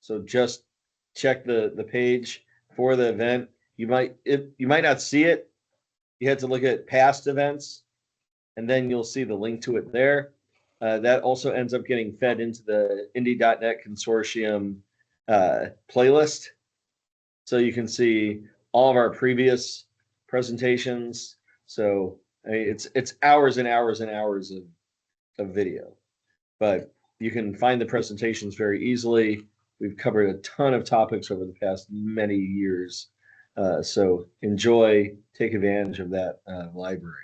So just check the page for the event. You might not see it. You have to look at past events, and then you'll see the link to it there. That also ends up getting fed into the Indy.net Consortium playlist. So you can see all of our previous presentations. So I mean, it's hours and hours and hours of video, but you can find the presentations very easily. We've covered a ton of topics over the past many years. So enjoy, take advantage of that library.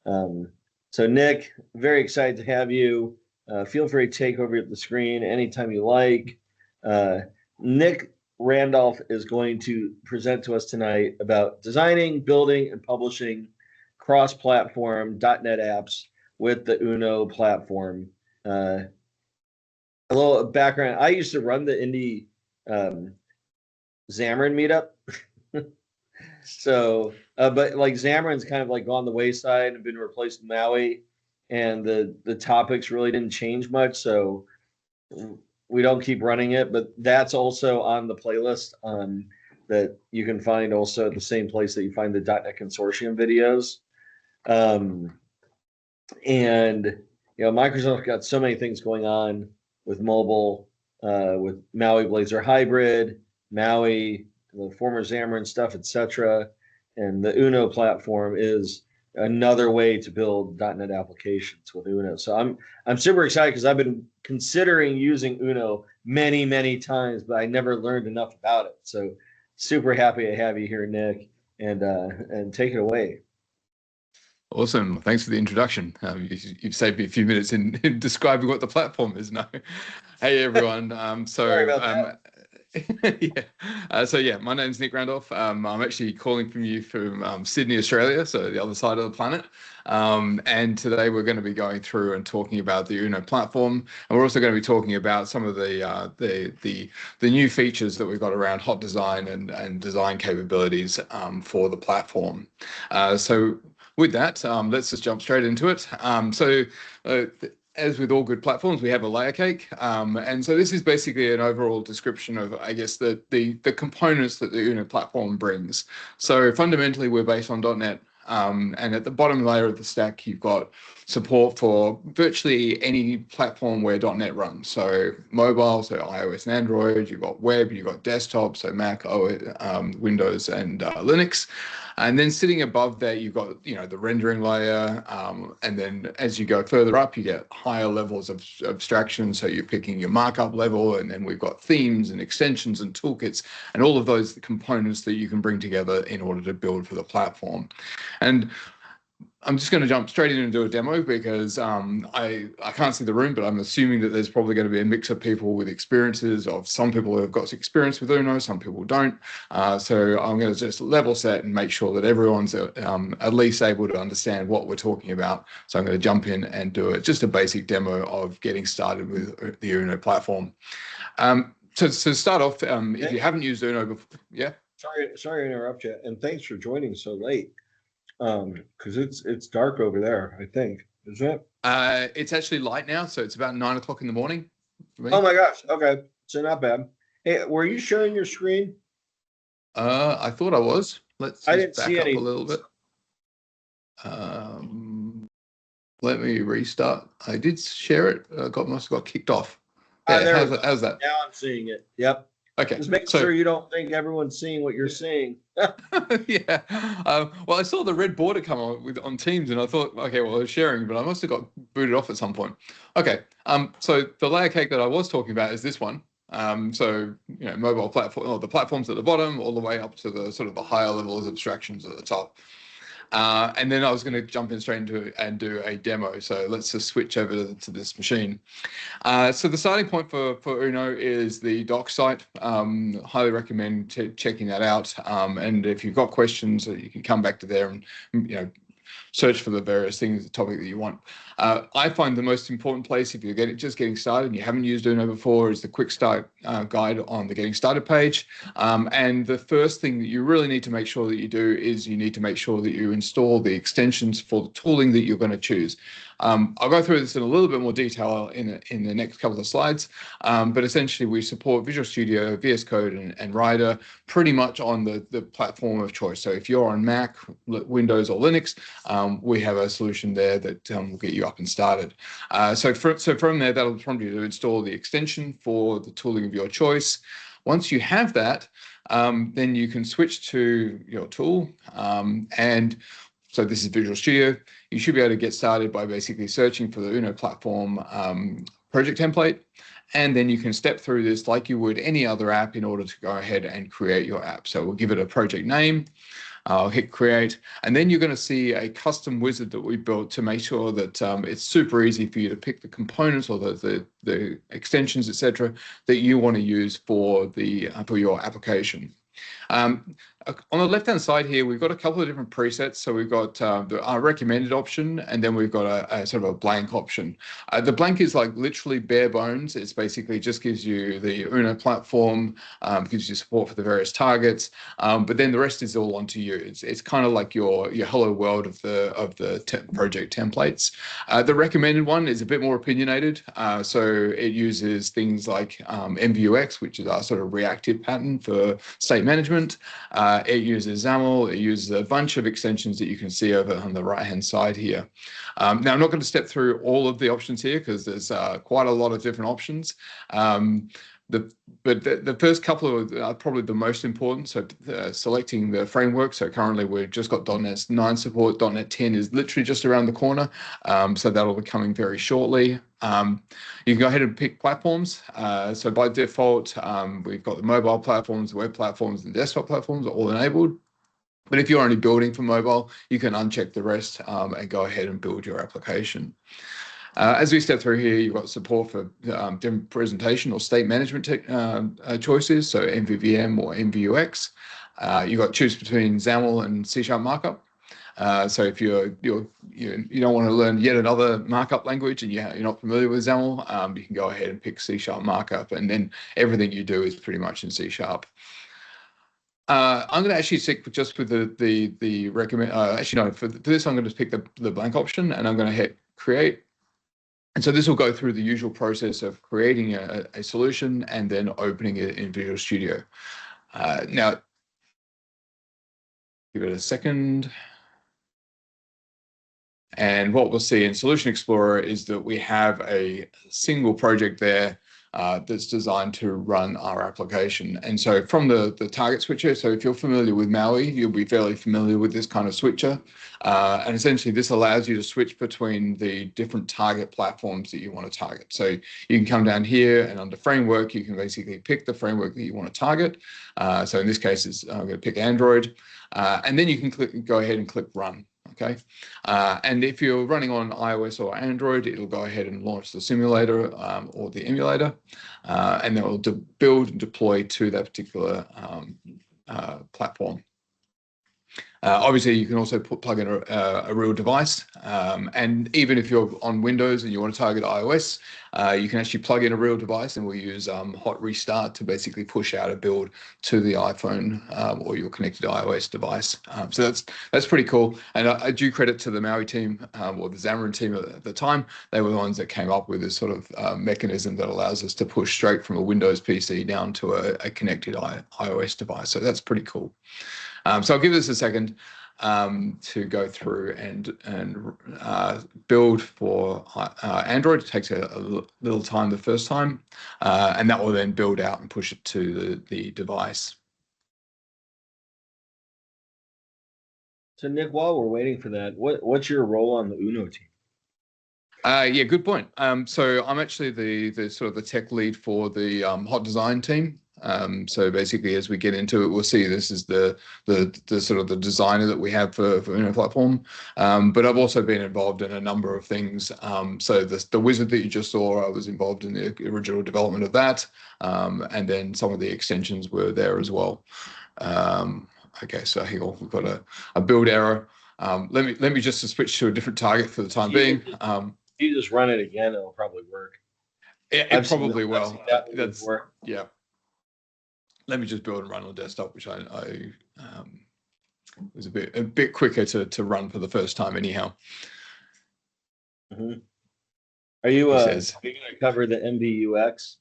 So Nick, very excited to have you. Feel free to take over the screen anytime you like. Nick Randolph is going to present to us tonight about designing, building, and publishing cross-platform .NET apps with the Uno platform. A little background, I used to run the Indy Xamarin meetup. So, but like Xamarin's kind of like gone the wayside and been replaced with Maui, and the topics really didn't change much. So we don't keep running it, but that's also on the playlist that you can find also at the same place that you find the .NET Consortium videos. And you know, Microsoft got so many things going on with mobile, with Maui Blazor Hybrid, Maui, the former Xamarin stuff, etc. And the Uno platform is another way to build .NET applications with Uno. So I'm super excited because I've been considering using Uno many times, but I never learned enough about it. So super happy to have you here, Nick, and take it away. Awesome. Thanks for the introduction. You've saved me a few minutes in describing what the platform is now. Hey, everyone. Sorry about that. So yeah, my name's Nick Randolph. I'm actually calling from you from Sydney, Australia, so the other side of the planet. And today we're going to be going through and talking about the Uno platform, and we're also going to be talking about some of the new features that we've got around hot design and design capabilities for the platform. So with that, let's just jump straight into it. As with all good platforms, we have a layer cake. And so this is basically an overall description of, I guess, the components that the Uno platform brings. So fundamentally, we're based on .NET. And at the bottom layer of the stack, you've got support for virtually any platform where .NET runs. So mobile, so iOS and Android, you've got web, you've got desktop, so Mac, Windows, and Linux. And then sitting above that, you've got, you know, the rendering layer. And then as you go further up, you get higher levels of abstraction. So you're picking your markup level, and then we've got themes and extensions and toolkits and all of those components that you can bring together in order to build for the platform. And I'm just going to jump straight in and do a demo because I can't see the room, but I'm assuming that there's probably going to be a mix of people with experiences of some people who have got experience with Uno, some people don't. So I'm going to just level set and make sure that everyone's at least able to understand what we're talking about. So I'm going to jump in and do just a basic demo of getting started with the Uno platform. So to start off, if you haven't used Uno before, yeah. Sorry to interrupt you, and thanks for joining so late. Because it's dark over there, I think. Is it? It's actually light now, so it's about 9 o'clock in the morning for me. Oh my gosh. Okay. So not bad. Hey, were you sharing your screen? I thought I was. Let's just back up a little bit. Let me restart. I did share it. Must have got kicked off. Yeah, how's that? Now I'm seeing it. Yep. Okay. Just make sure you don't think everyone's seeing what you're seeing. Yeah. Well, I saw the red border come on Teams, and I thought, okay, well, I was sharing, but I must have got booted off at some point. Okay. So the layer cake that I was talking about is this one. So, you know, mobile platform, or the platforms at the bottom, all the way up to the sort of the higher levels of abstractions at the top. And then I was going to jump in straight into it and do a demo. So let's just switch over to this machine. So the starting point for Uno is the docs site. Highly recommend checking that out. And if you've got questions, you can come back to there and, you know, search for the various things, the topic that you want. I find the most important place if you're just getting started and you haven't used Uno before is the quick start guide on the getting started page. And the first thing that you really need to make sure that you do is you need to make sure that you install the extensions for the tooling that you're going to choose. I'll go through this in a little bit more detail in the next couple of slides, but essentially we support Visual Studio, VS Code, and Rider pretty much on the platform of choice. So if you're on Mac, Windows, or Linux, we have a solution there that will get you up and started. So from there, that'll prompt you to install the extension for the tooling of your choice. Once you have that, then you can switch to your tool. And so this is Visual Studio. You should be able to get started by basically searching for the Uno platform project template. And then you can step through this like you would any other app in order to go ahead and create your app. So we'll give it a project name. I'll hit create, and then you're going to see a custom wizard that we built to make sure that it's super easy for you to pick the components or the extensions, etc., that you want to use for your application. On the left-hand side here, we've got a couple of different presets. So we've got our recommended option, and then we've got a sort of a blank option. The blank is like literally bare bones. It's basically just gives you the Uno platform, gives you support for the various targets, but then the rest is all onto you. It's kind of like your hello world of the project templates. The recommended one is a bit more opinionated. So it uses things like MVUX, which is our sort of reactive pattern for state management. It uses XAML, it uses a bunch of extensions that you can see over on the right-hand side here. Now, I'm not going to step through all of the options here because there's quite a lot of different options. But the first couple are probably the most important. So selecting the framework. So currently we've just got .NET 9 support. .NET 10 is literally just around the corner. So that'll be coming very shortly. You can go ahead and pick platforms. So by default, we've got the mobile platforms, the web platforms, and desktop platforms all enabled. But if you're only building for mobile, you can uncheck the rest and go ahead and build your application. As we step through here, you've got support for different presentation or state management choices, so MVVM or MVUX. You've got choose between XAML and C# markup. So if you don't want to learn yet another markup language and you're not familiar with XAML, you can go ahead and pick C# markup, and then everything you do is pretty much in C#. I'm going to actually stick just with the recommend. Actually, no, for this I'm going to pick the blank option, and I'm going to hit create. And so this will go through the usual process of creating a solution and then opening it in Visual Studio. Now, give it a second. And what we'll see in Solution Explorer is that we have a single project there that's designed to run our application. And so from the target switcher, so if you're familiar with Maui, you'll be fairly familiar with this kind of switcher. And essentially this allows you to switch between the different target platforms that you want to target. So you can come down here and under framework, you can basically pick the framework that you want to target. So in this case, I'm going to pick Android. And then you can go ahead and click run. Okay, and if you're running on iOS or Android, it'll go ahead and launch the simulator or the emulator, and then it will build and deploy to that particular platform. Obviously, you can also plug in a real device, and even if you're on Windows and you want to target iOS, you can actually plug in a real device, and we'll use hot restart to basically push out a build to the iPhone or your connected iOS device. So that's pretty cool, and I do credit to the Maui team or the Xamarin team at the time. They were the ones that came up with this sort of mechanism that allows us to push straight from a Windows PC down to a connected iOS device. So that's pretty cool. So I'll give this a second to go through and build for Android. It takes a little time the first time, and that will then build out and push it to the device. So Nick, while we're waiting for that, what's your role on the Uno team? Yeah, good point. So I'm actually the sort of the tech lead for the hot design team. So basically, as we get into it, we'll see this is the sort of the designer that we have for Uno platform. But I've also been involved in a number of things. So the wizard that you just saw, I was involved in the original development of that, and then some of the extensions were there as well. Okay, so here we've got a build error. Let me just switch to a different target for the time being. you just run it again, it'll probably work. It I've seen probably I've seen will. that one That's, before. yeah. Let me just build and run on desktop, which I was a bit quicker to run for the first time anyhow. Mm-hmm. Are you He going says. to cover the MVUX?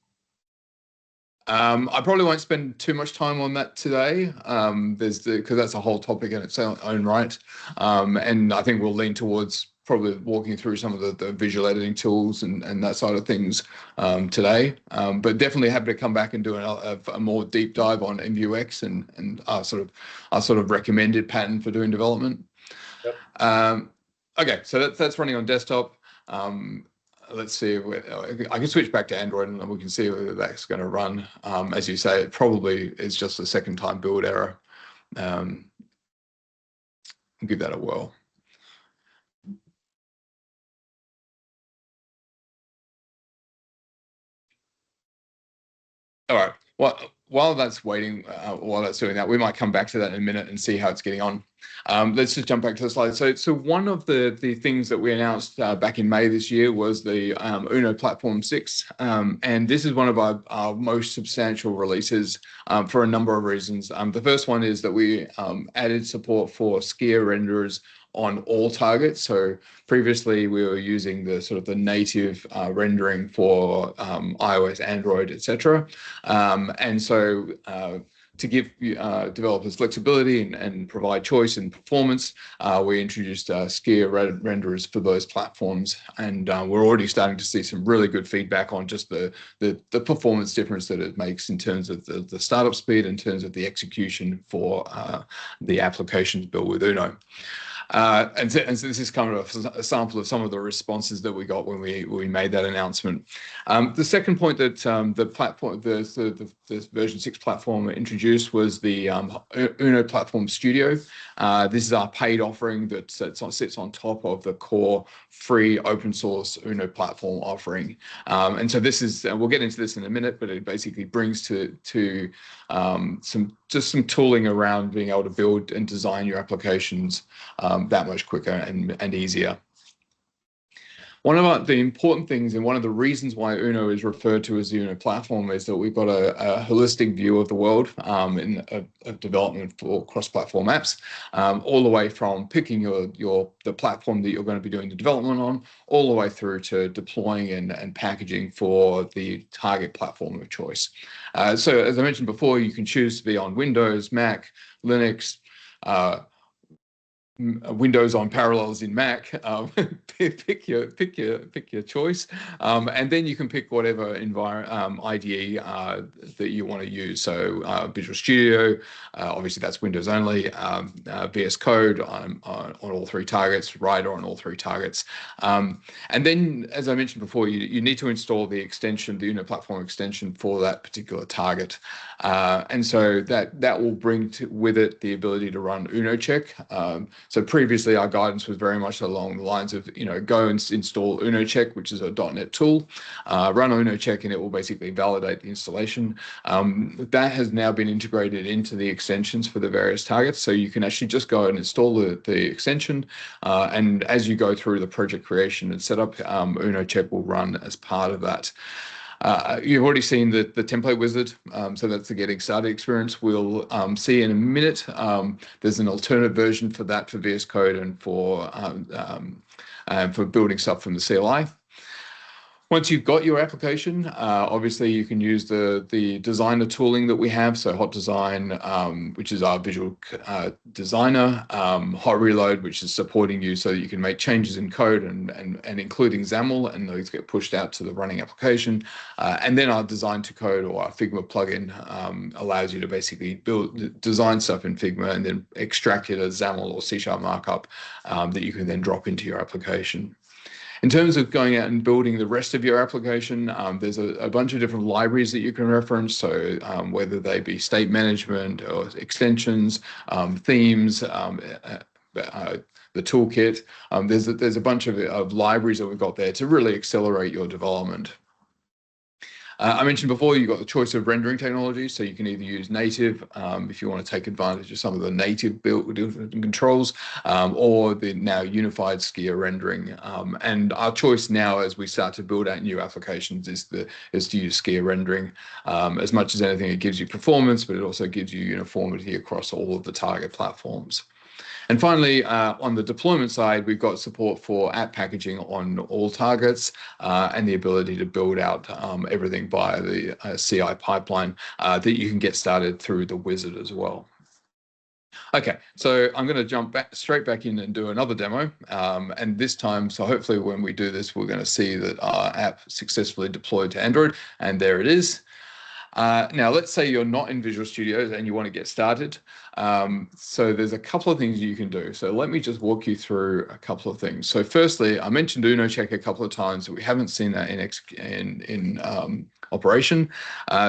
I probably won't spend too much time on that today. Because that's a whole topic in its own right. And I think we'll lean towards probably walking through some of the visual editing tools and that side of things today. But definitely happy to come back and do a more deep dive on MVUX and our sort of recommended pattern for doing development. Yep. Okay, so that's running on desktop. Let's see. I can switch back to Android and we can see whether that's going to run. As you say, it probably is just a second time build error. Give that a whirl. All right. Well, while that's waiting, while that's doing that, we might come back to that in a minute and see how it's getting on. Let's just jump back to the slide. So one of the things that we announced back in May this year was the Uno Platform 6. And this is one of our most substantial releases for a number of reasons. The first one is that we added support for skier renderers on all targets. So previously we were using the sort of the native rendering for iOS, Android, etc. And so to give developers flexibility and provide choice and performance, we introduced skier renderers for those platforms, and we're already starting to see some really good feedback on just the performance difference that it makes in terms of the startup speed, in terms of the execution for the applications built with Uno. And so this is kind of a sample of some of the responses that we got when we made that announcement. The second point that the platform, the version 6 platform introduced was the Uno Platform Studio. This is our paid offering that sits on top of the core free open source Uno platform offering. And so this is, we'll get into this in a minute, but it basically brings to some tooling around being able to build and design your applications that much quicker and easier. One of the important things and one of the reasons why Uno is referred to as the Uno platform is that we've got a holistic view of the world of development for cross-platform apps, all the way from picking the platform that you're going to be doing the development on, all the way through to deploying and packaging for the target platform of choice. So as I mentioned before, you can choose to be on Windows, Mac, Linux, Windows on Parallels in Mac. Pick your choice, and then you can pick whatever IDE that you want to use. So Visual Studio, obviously that's Windows only. VS Code on all three targets, Rider on all three targets, and then, as I mentioned before, you need to install the extension, the Uno Platform extension for that particular target, and so that will bring with it the ability to run Uno check. So previously, our guidance was very much along the lines of, go and install Uno Check, which is a .NET tool, run Uno Check, and it will basically validate the installation. That has now been integrated into the extensions for the various targets, so you can actually just go and install the extension, and as you go through the project creation and setup, Uno Check will run as part of that. You've already seen the template wizard, so that's the getting started experience. We'll see in a minute. There's an alternate version for that for VS Code and for building stuff from the CLI. Once you've got your application, obviously you can use the designer tooling that we have. So Hot Design, which is our visual designer, Hot Reload, which is supporting you so that you can make changes in code and including XAML, and those get pushed out to the running application. And then our Design to Code, or our Figma plugin, allows you to basically design stuff in Figma and then extract it as XAML or C# markup that you can then drop into your application. In terms of going out and building the rest of your application, there's a bunch of different libraries that you can reference. So whether they be state management or extensions, themes, the toolkit, there's a bunch of libraries that we've got there to really accelerate your development. I mentioned before, you've got the choice of rendering technology, so you can either use native if you want to take advantage of some of the native built controls, or the now unified skier rendering. And our choice now, as we start to build out new applications, is to use skier rendering. As much as anything, it gives you performance, but it also gives you uniformity across all of the target platforms. And finally, on the deployment side, we've got support for app packaging on all targets and the ability to build out everything via the CI pipeline that you can get started through the wizard as well. Okay, so I'm going to jump straight back in and do another demo. And this time, so hopefully when we do this, we're going to see that our app successfully deployed to Android, and there it is. Now, let's say you're not in Visual Studio and you want to get started. So there's a couple of things you can do. So let me just walk you through a couple of things. So firstly, I mentioned Uno Check a couple of times, but we haven't seen that in operation.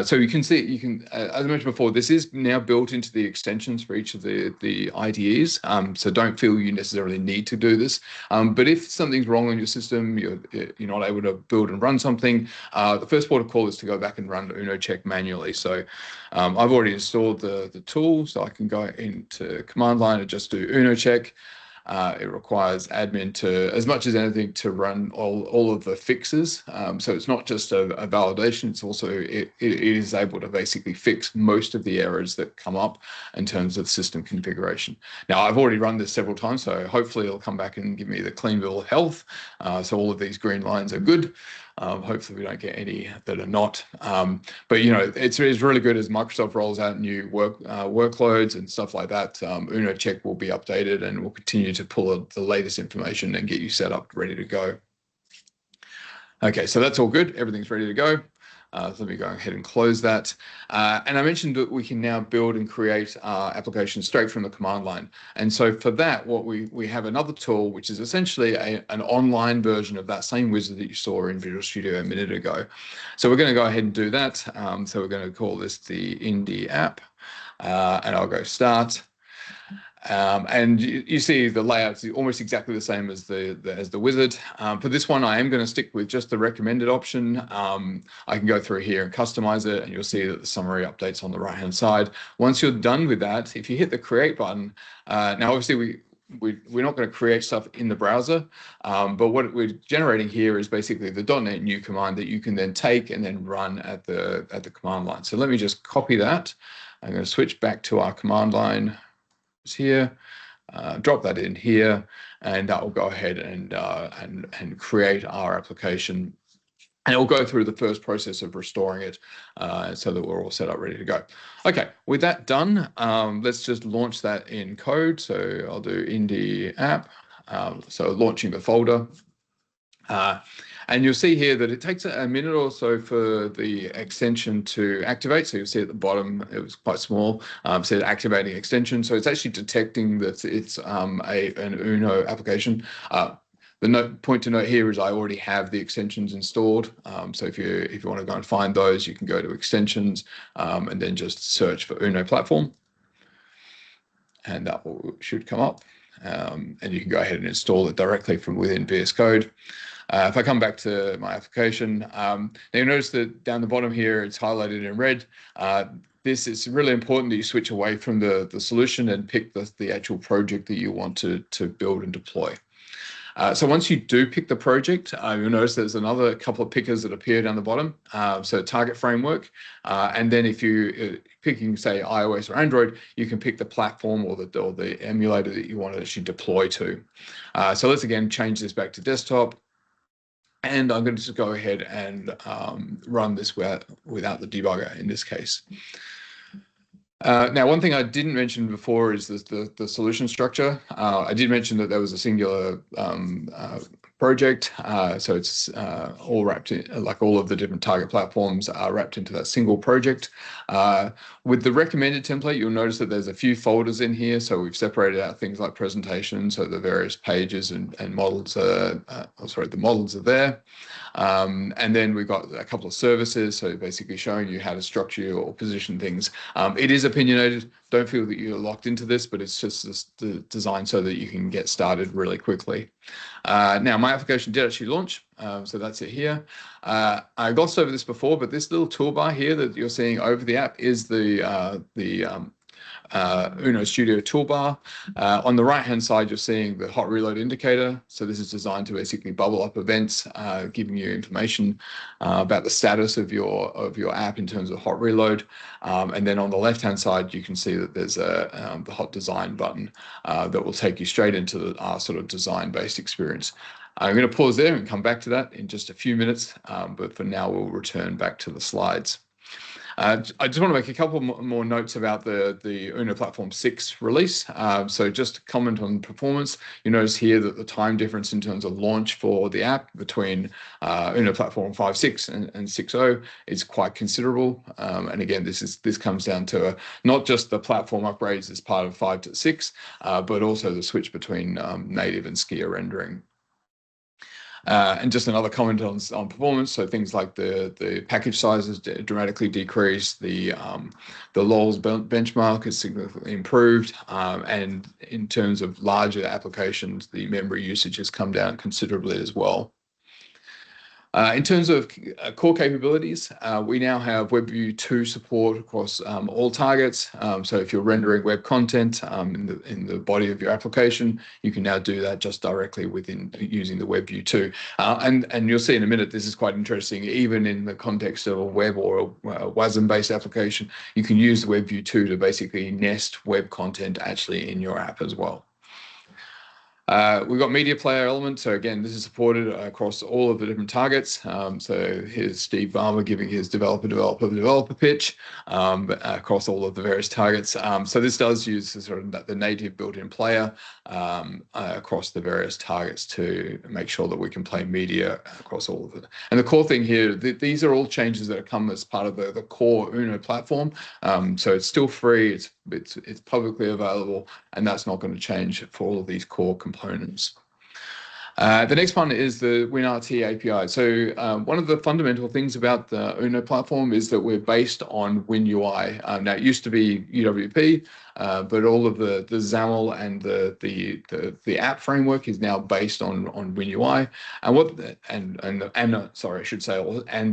So you can see, as I mentioned before, this is now built into the extensions for each of the IDEs. So don't feel you necessarily need to do this. But if something's wrong on your system, you're not able to build and run something, the first port of call is to go back and run Uno Check manually. So I've already installed the tool, so I can go into command line and just do Uno Check. It requires admin to, as much as anything, to run all of the fixes. So it's not just a validation, it's also, it is able to basically fix most of the errors that come up in terms of system configuration. Now, I've already run this several times, so hopefully it'll come back and give me the clean bill of health. So all of these green lines are good. Hopefully we don't get any that are not. But it's really good as Microsoft rolls out new workloads and stuff like that. Uno Check will be updated and will continue to pull the latest information and get you set up ready to go. Okay, so that's all good. Everything's ready to go. So let me go ahead and close that. And I mentioned that we can now build and create applications straight from the command line. And so for that, we have another tool, which is essentially an online version of that same wizard that you saw in Visual Studio a minute ago. So we're going to go ahead and do that. So we're going to call this the Indy app. And I'll go start. And you see the layout's almost exactly the same as the wizard. For this one, I am going to stick with just the recommended option. I can go through here and customize it, and you'll see that the summary updates on the right-hand side. Once you're done with that, if you hit the create button, now obviously we're not going to create stuff in the browser, but what we're generating here is basically the .NET new command that you can then take and then run at the command line. So let me just copy that. I'm going to switch back to our command line here, drop that in here, and that will go ahead and create our application. And it will go through the first process of restoring it so that we're all set up, ready to go. Okay, with that done, let's just launch that in code. So I'll do Indy app, so launching the folder. And you'll see here that it takes a minute or so for the extension to activate. So you'll see at the bottom, it was quite small, said activating extension. So it's actually detecting that it's an Uno application. The point to note here is I already have the extensions installed. So if you want to go and find those, you can go to extensions and then just search for Uno platform. And that should come up. And you can go ahead and install it directly from within VS Code. If I come back to my application, now you'll notice that down the bottom here, it's highlighted in red. This is really important that you switch away from the solution and pick the actual project that you want to build and deploy. So once you do pick the project, you'll notice there's another couple of pickers that appear down the bottom. So target framework. And then if you're picking, say, iOS or Android, you can pick the platform or the emulator that you want to actually deploy to. So let's again change this back to desktop. And I'm going to just go ahead and run this without the debugger in this case. Now, one thing I didn't mention before is the solution structure. I did mention that there was a singular project. So it's all wrapped in, like all of the different target platforms are wrapped into that single project. With the recommended template, you'll notice that there's a few folders in here. So we've separated out things like presentations, so the various pages and models, the models are there. And then we've got a couple of services, so basically showing you how to structure or position things. It is opinionated. Don't feel that you're locked into this, but it's just designed so that you can get started really quickly. Now, my application did actually launch, so that's it here. I glossed over this before, but this little toolbar here that you're seeing over the app is the Uno Studio toolbar. On the right-hand side, you're seeing the hot reload indicator. So this is designed to basically bubble up events, giving you information about the status of your app in terms of hot reload. And then on the left-hand side, you can see that there's the hot design button that will take you straight into our sort of design-based experience. I'm going to pause there and come back to that in just a few minutes, but for now, we'll return back to the slides. I just want to make a couple more notes about the Uno Platform 6 release. So just to comment on performance, you notice here that the time difference in terms of launch for the app between Uno Platform 5.6 and 6.0 is quite considerable. And again, this comes down to not just the platform upgrades as part of 5 to 6, but also the switch between native and Skia rendering. And just another comment on performance. So things like the package sizes dramatically decreased, the LOLs benchmark is significantly improved, and in terms of larger applications, the memory usage has come down considerably as well. In terms of core capabilities, we now have WebView 2 support across all targets. So if you're rendering web content in the body of your application, you can now do that just directly using the WebView 2. And you'll see in a minute, this is quite interesting. Even in the context of a web or a WASM-based application, you can use the WebView 2 to basically nest web content actually in your app as well. We've got media player element. So again, this is supported across all of the different targets. So here's Steve Ballmer giving his developer pitch across all of the various targets. So this does use sort of the native built-in player across the various targets to make sure that we can play media across all of it. And the core thing here, these are all changes that have come as part of the core Uno platform. So it's still free. It's publicly available, and that's not going to change for all of these core components. The next one is the WinRT API. So one of the fundamental things about the Uno platform is that we're based on WinUI. Now it used to be UWP, but all of the XAML and the app framework is now based on WinUI. And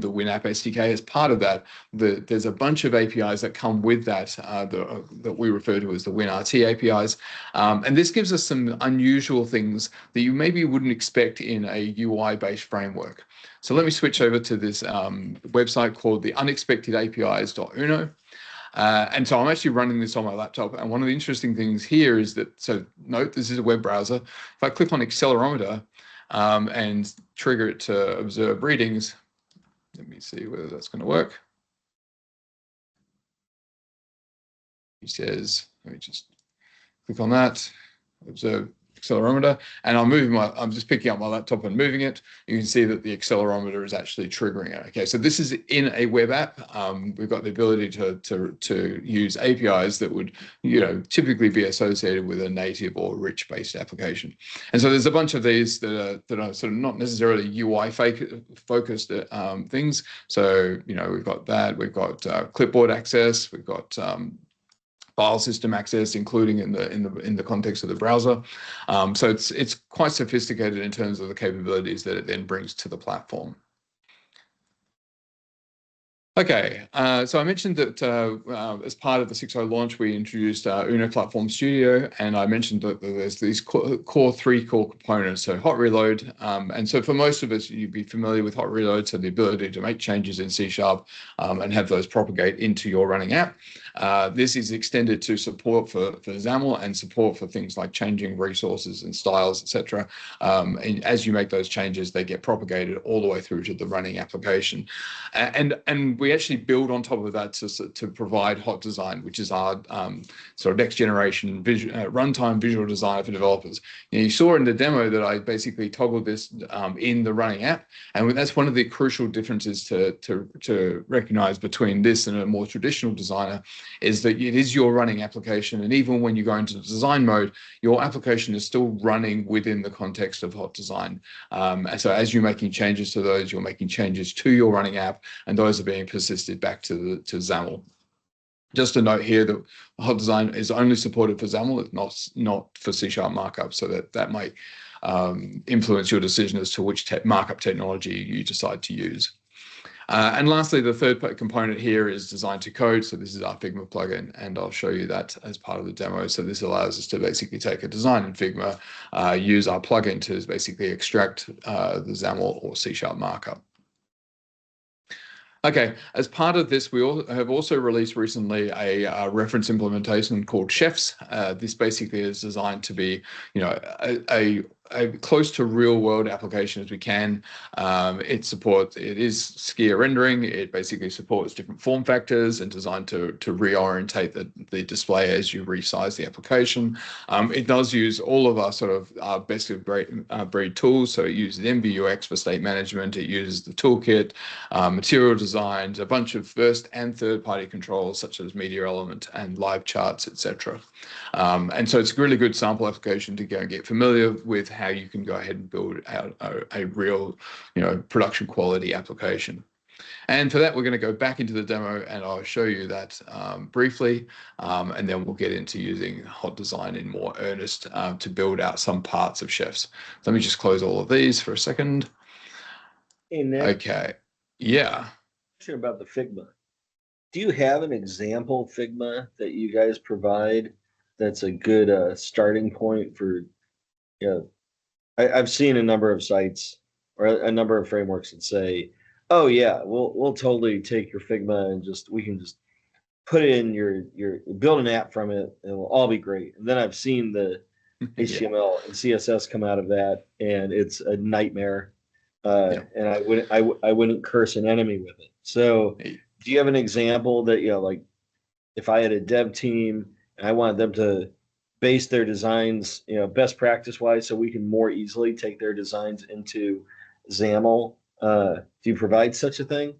the WinApp SDK as part of that. There's a bunch of APIs that come with that that we refer to as the WinRT APIs, and this gives us some unusual things that you maybe wouldn't expect in a UI-based framework. So let me switch over to this website called the unexpectedapis.uno. And so I'm actually running this on my laptop. And one of the interesting things here is that, so note, this is a web browser. If I click on accelerometer and trigger it to observe readings, let me see whether that's going to work. He says, let me just click on that, observe accelerometer, and I'm just picking up my laptop and moving it. You can see that the accelerometer is actually triggering it. Okay, so this is in a web app. We've got the ability to use APIs that would, typically be associated with a native or rich-based application. And so there's a bunch of these that are sort of not necessarily UI focused things. So we've got that. We've got clipboard access. We've got file system access, including in the context of the browser. So it's quite sophisticated in terms of the capabilities that it then brings to the platform. Okay, so I mentioned that as part of the 6.0 launch, we introduced Uno Platform Studio, and I mentioned that there's these three core components, so hot reload. And so for most of us, you'd be familiar with hot reload, so the ability to make changes in C# and have those propagate into your running app. This is extended to support for XAML and support for things like changing resources and styles, etc. And as you make those changes, they get propagated all the way through to the running application. And we actually build on top of that to provide hot design, which is our sort of next generation runtime visual designer for developers. You saw in the demo that I basically toggled this in the running app, and that's one of the crucial differences to recognize between this and a more traditional designer, is that it is your running application. And even when you go into design mode, your application is still running within the context of hot design. And so as you're making changes to those, you're making changes to your running app, and those are being persisted back to XAML. Just a note here that hot design is only supported for XAML, it's not for C# markup, so that might influence your decision as to which markup technology you decide to use. And lastly, the third component here is design to code. So this is our Figma plugin, and I'll show you that as part of the demo. So this allows us to basically take a design in Figma, use our plugin to basically extract the XAML or C# markup. Okay, as part of this, we have also released recently a reference implementation called Chefs. This basically is designed to be, a close to real world application as we can. It is skier rendering. It basically supports different form factors and designed to reorientate the display as you resize the application. It does use all of our sort of our best of breed tools. So it uses MVUX for state management. It uses the toolkit, material designs, a bunch of first and third party controls such as media element and live charts, etc. And so it's a really good sample application to go and get familiar with how you can go ahead and build out a real, production quality application. And for that, we're going to go back into the demo and I'll show you that briefly, and then we'll get into using hot design in more earnest to build out some parts of Chefs. So let me just close all of these for a second. Hey, Nick. Okay. Yeah. Question about the Figma. Do you have an example Figma that you guys provide that's a good starting point for, I've seen a number of sites or a number of frameworks that say, "Oh yeah, we'll totally take your Figma and we can just put it in your build an app from it and it'll all be great." And then I've seen the HTML and CSS come out of that, and it's a nightmare. And I wouldn't curse an enemy with it. So, do you have an example that like if I had a dev team and I wanted them to base their designs, best practice wise, so we can more easily take their designs into XAML? Do you provide such a thing?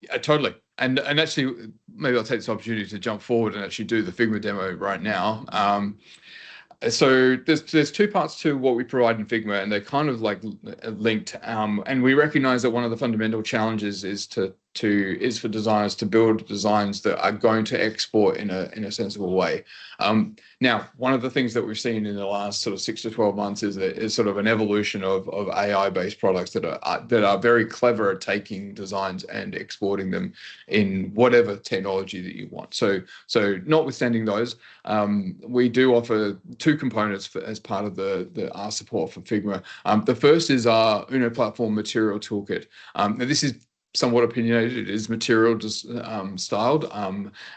Yeah, totally. And actually, maybe I'll take this opportunity to jump forward and actually do the Figma demo right now. So there's two parts to what we provide in Figma, and they're kind of like linked. And we recognize that one of the fundamental challenges is for designers to build designs that are going to export in a sensible way. Now, one of the things that we've seen in the last sort of 6 to 12 months is sort of an evolution of AI-based products that are very clever at taking designs and exporting them in whatever technology that you want. So notwithstanding those, we do offer two components as part of our support for Figma. The first is our Uno Platform Material Toolkit. Now this is somewhat opinionated. It is material styled,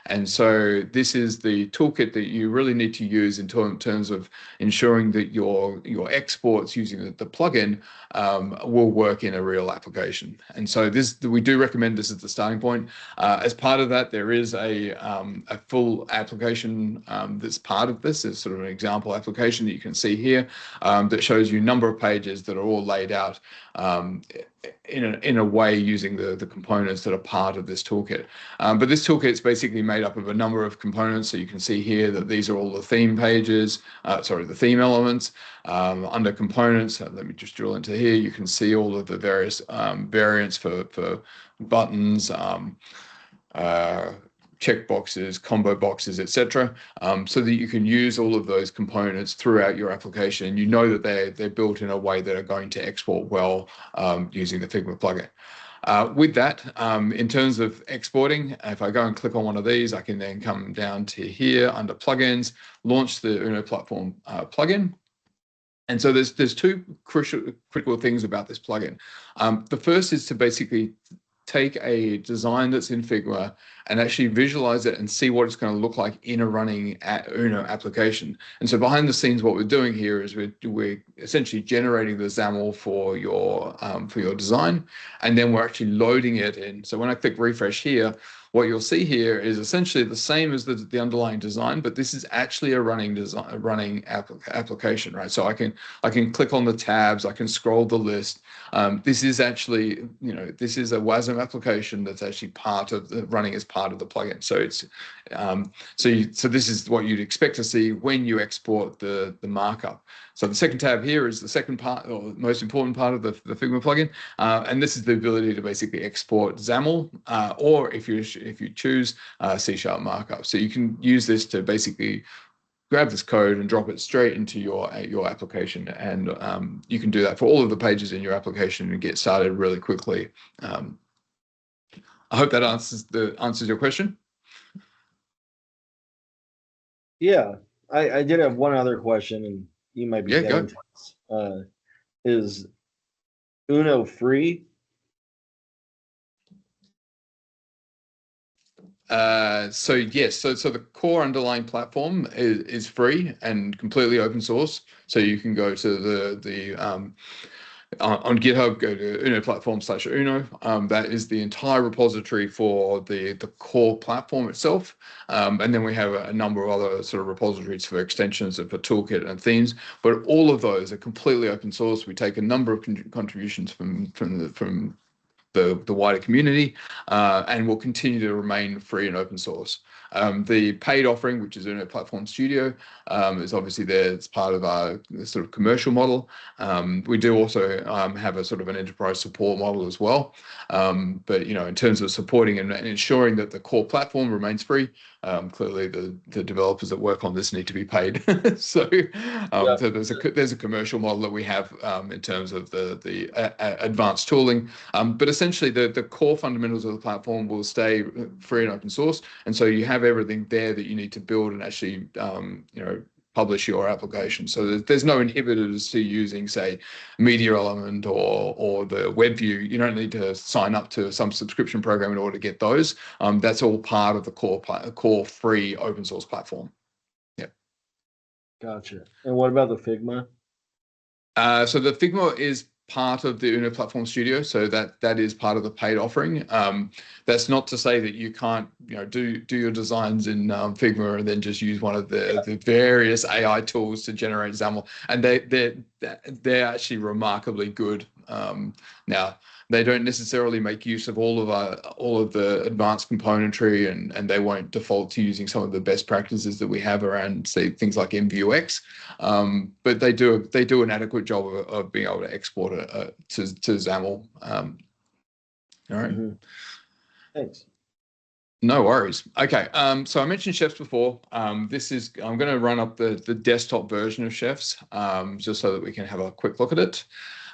and so this is the toolkit that you really need to use in terms of ensuring that your exports using the plugin will work in a real application. And so we do recommend this as the starting point. As part of that, there is a full application that's part of this. It's sort of an example application that you can see here that shows you a number of pages that are all laid out in a way using the components that are part of this toolkit. But this toolkit is basically made up of a number of components. So you can see here that these are all the theme pages, the theme elements. Under components, let me just drill into here. You can see all of the various variants for buttons, checkboxes, combo boxes, etc., so that you can use all of those components throughout your application. You know that they're built in a way that are going to export well using the Figma plugin. With that, in terms of exporting, if I go and click on one of these, I can then come down to here under plugins, launch the Uno Platform plugin. And so there's two critical things about this plugin. The first is to basically take a design that's in Figma and actually visualize it and see what it's going to look like in a running Uno application. And so behind the scenes, what we're doing here is we're essentially generating the XAML for your design, and then we're actually loading it in. So when I click refresh here, what you'll see here is essentially the same as the underlying design, but this is actually a running application, right? So I can click on the tabs, I can scroll the list. This is actually, this is a WASM application that's actually running as part of the plugin. So it's so this is what you'd expect to see when you export the markup. So the second tab here is the second part, or most important part of the Figma plugin, and this is the ability to basically export XAML, or if you choose C# markup. So you can use this to basically grab this code and drop it straight into your application, and you can do that for all of the pages in your application and get started really quickly. I hope that answers your question. Yeah, I did have one other question, and you might be getting to this. Is Uno free? So yes, so the core underlying platform is free and completely open source. So you can go to the on GitHub, go to Uno platform/Uno. That is the entire repository for the core platform itself. And then we have a number of other sort of repositories for extensions and for toolkit and themes. But all of those are completely open source. We take a number of contributions from the wider community, and will continue to remain free and open source. The paid offering, which is Uno Platform Studio, is obviously there. It's part of our sort of commercial model. We do also have a sort of an enterprise support model as well. But in terms of supporting and ensuring that the core platform remains free, clearly the developers that work on this need to be paid. So there's a commercial model that we have in terms of the advanced tooling. But essentially the core fundamentals of the platform will stay free and open source. And so you have everything there that you need to build and actually, publish your application. So there's no inhibitors to using, say, Media Element or the web view. You don't need to sign up to some subscription program in order to get those. That's all part of the core free open source platform. Yeah. Gotcha. And what about the Figma? So the Figma is part of the Uno Platform Studio, so that is part of the paid offering. That's not to say that you can't, do your designs in Figma and then just use one of the various AI tools to generate XAML, and they're actually remarkably good. Now, they don't necessarily make use of all of the advanced componentry, and they won't default to using some of the best practices that we have around, say, things like MVUX. But they do an adequate job of being able to export it to XAML. All right. Mm-hmm. Thanks. No worries. Okay. So I mentioned Chefs before. I'm going to run up the desktop version of Chefs, just so that we can have a quick look at it.